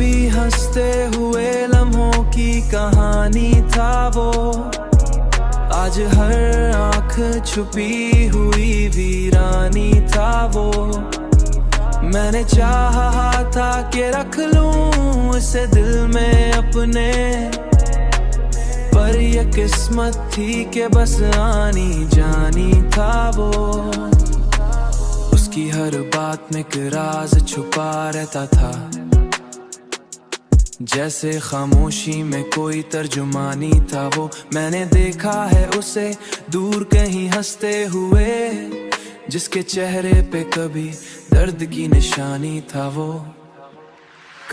कभी हंसते हुए लम्हों की कहानी था वो, आज हर आँख छुपी हुई वीरानी था वो। मैंने चाहा था कि रख लूं उसे दिल में अपने, पर ये किस्मत थी कि बस आनी जानी था वो। उसकी हर बात में एक राज छुपा रहता था, जैसे खामोशी में कोई तर्जुमानी था वो। मैंने देखा है उसे दूर कहीं हंसते हुए, जिसके चेहरे पे कभी दर्द की निशानी था वो।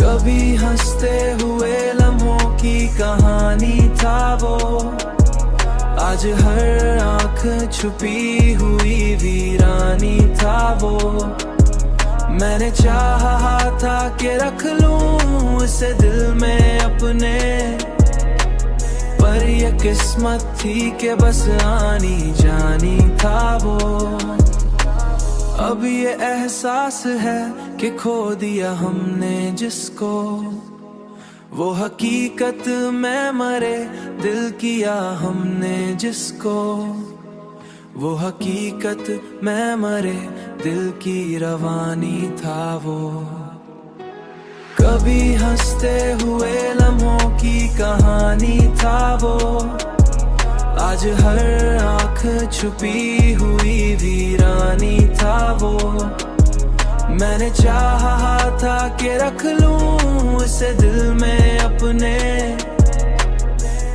कभी हंसते हुए लम्हों की कहानी था वो, आज हर आँख छुपी हुई वीरानी था वो। मैंने चाहा था कि रख लूं उसे दिल में अपने, पर ये किस्मत थी कि बस आनी जानी था वो। अब ये एहसास है कि खो दिया हमने जिसको, वो हकीकत में मरे दिल किया हमने जिसको, वो हकीकत में मरे दिल की रवानी था वो। कभी हंसते हुए लम्हों की कहानी था वो, आज हर आँख छुपी हुई वीरानी था वो। मैंने चाहा था कि रख लूं उसे दिल में अपने,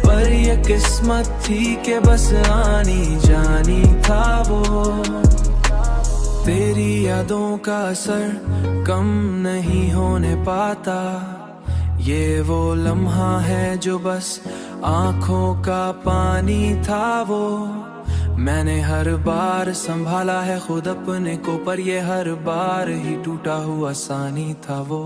पर ये किस्मत थी कि बस आनी जानी था वो। तेरी यादों का असर कम नहीं होने पाता, ये वो लम्हा है जो बस आँखों का पानी था वो। मैंने हर बार संभाला है खुद अपने को, पर ये हर बार ही टूटा हुआ सानी था वो।